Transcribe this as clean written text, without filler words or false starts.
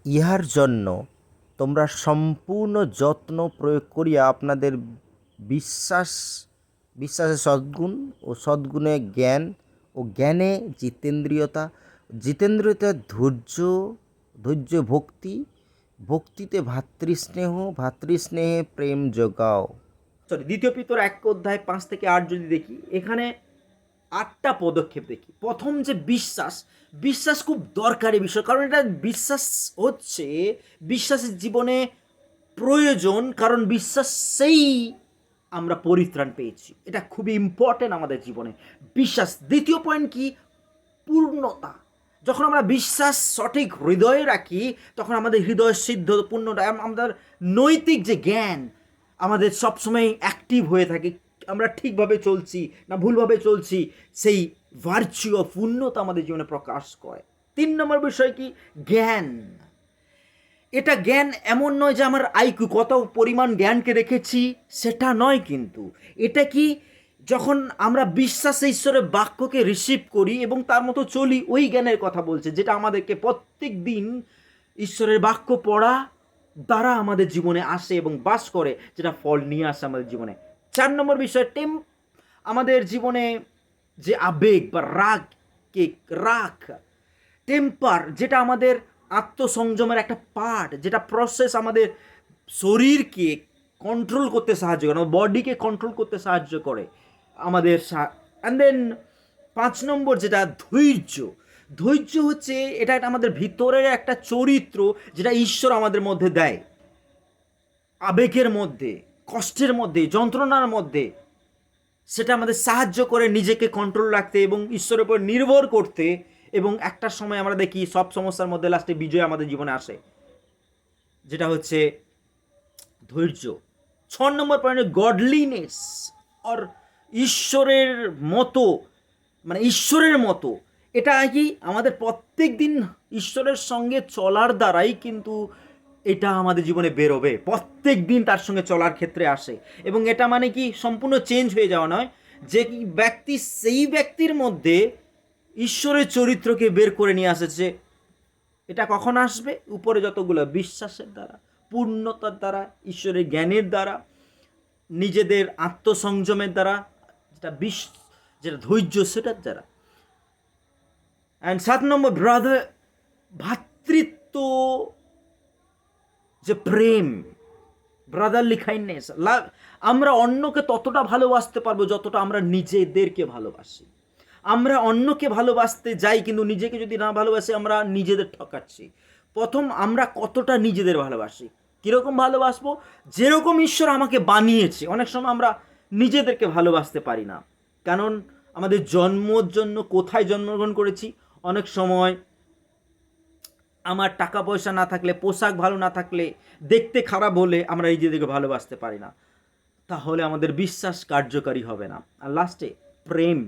ইহার জন্য তোমরা সম্পূর্ণ যত্ন প্রয়োগ করিয়া আপনাদের বিশ্বাস বিশ্বাসে সদ্গুণ ও সদ্গুণে জ্ঞান ও জ্ঞানে জিতেন্দ্রিয়তা, জিতেন্দ্রিয়তা ধৈর্য, ধৈর্য ভক্তি, ভক্তিতে ভাতৃস্নেহ, ভাতৃস্নেহে প্রেম যোগাও। দ্বিতীয় পিতর 1 অধ্যায় 5 থেকে 8 যদি দেখি, এখানে 8টা পদক্ষেপ দেখি। প্রথম যে বিশ্বাস, বিশ্বাস খুব দরকারি বিষয়, কারণ এটা বিশ্বাস হচ্ছে বিশ্বাসের জীবনে প্রয়োজন, কারণ বিশ্বাসেই আমরা পরিত্রাণ পেয়েছি। এটা খুবই ইম্পর্টেন্ট আমাদের জীবনে বিশ্বাস। দ্বিতীয় পয়েন্ট কি? পূর্ণতা। যখন আমরা বিশ্বাস সঠিক হৃদয়ে রাখি, তখন আমাদের হৃদয় সিদ্ধ পূর্ণতা, আমাদের নৈতিক যে জ্ঞান আমাদের সবসময় অ্যাক্টিভ হয়ে থাকে। আমরা ঠিকভাবে চলছি না ভুলভাবে চলছি, সেই ভার্চু অফ পূর্ণতা আমাদের জীবনে প্রকাশ করে। 3 নম্বর বিষয় কি? জ্ঞান। এটা জ্ঞান এমন নয় যে আমার আইকিউ কত পরিমাণ জ্ঞানকে রেখেছি, সেটা নয়, কিন্তু এটা কি, যখন আমরা বিশ্বাসে ঈশ্বরের বাক্যকে রিসিভ করি এবং তার মতো চলি, ওই জ্ঞানের কথা বলছে, যেটা আমাদেরকে প্রত্যেক দিন ঈশ্বরের বাক্য পড়া দ্বারা আমাদের জীবনে আসে এবং বাস করে, যেটা ফল নিয়ে আসে আমাদের জীবনে। 4 নম্বর বিষয়, আমাদের জীবনে যে আবেগ বা রাগ, টেম্পার, যেটা আমাদের আত্মসংযমের একটা পার্ট, যেটা প্রসেস আমাদের শরীরকে কন্ট্রোল করতে সাহায্য করে, আমাদের বডিকে কন্ট্রোল করতে সাহায্য করে আমাদের। অ্যান্ড দেন 5 নম্বর যেটা ধৈর্য। ধৈর্য হচ্ছে এটা আমাদের ভিতরের একটা চরিত্র, যেটা ঈশ্বর আমাদের মধ্যে দেয়। আবেগের মধ্যে, কষ্টের মধ্যে, যন্ত্রণার মধ্যে সেটা আমাদের সাহায্য করে নিজেকে কন্ট্রোল রাখতে এবং ঈশ্বরের উপর নির্ভর করতে। এবং একটা সময় আমরা দেখি সব সমস্যার মধ্যে লাস্টে বিজয় আমাদের জীবনে আসে, যেটা হচ্ছে ধৈর্য। 6 নম্বর পয়েন্ট, গডলিনেস অর ঈশ্বরের মতো, মানে ঈশ্বরের মতো। এটা কি আমাদের প্রত্যেক দিন ঈশ্বরের সঙ্গে চলার দ্বারাই কিন্তু এটা আমাদের জীবনে বেরোবে, প্রত্যেক দিন তার সঙ্গে চলার ক্ষেত্রে আসে। এবং এটা মানে কি সম্পূর্ণ চেঞ্জ হয়ে যাওয়া নয়, যে ব্যক্তি সেই ব্যক্তির মধ্যে ঈশ্বরের চরিত্রকে বের করে নিয়ে আসেছে। এটা কখন আসবে? উপরে যতগুলো বিশ্বাসের দ্বারা, পূর্ণতার দ্বারা, ঈশ্বরের জ্ঞানের দ্বারা, নিজেদের আত্মসংযমের দ্বারা, যেটা ধৈর্য, সেটার দ্বারা। অ্যান্ড 7 নম্বর, ভ্রাতৃত্ব, যে প্রেম, ব্রাদারলি কাইন্ডনেস। আমরা অন্যকে ততটা ভালোবাসতে পারবো যতটা আমরা নিজেদেরকে ভালোবাসি। আমরা অন্যকে ভালোবাসতে যাই, কিন্তু নিজেকে যদি না ভালোবাসি, আমরা নিজেদের ঠকাচ্ছি। প্রথম আমরা কতটা নিজেদের ভালোবাসি, কীরকম ভালোবাসবো? যেরকম ঈশ্বর আমাকে বানিয়েছে। অনেক সময় আমরা নিজেদেরকে ভালোবাসতে পারি না, কারণ আমাদের জন্মর জন্য কোথায় জন্মগ্রহণ করেছি। অনেক সময় আমার টাকা পয়সা না থাকলে, পোশাক ভালো না থাকলে, দেখতে খারাপ হলে আমরা নিজেদেরকে ভালোবাসতে পারি না, তাহলে আমাদের বিশ্বাস কার্যকারী হবে না। আর লাস্টে প্রেম।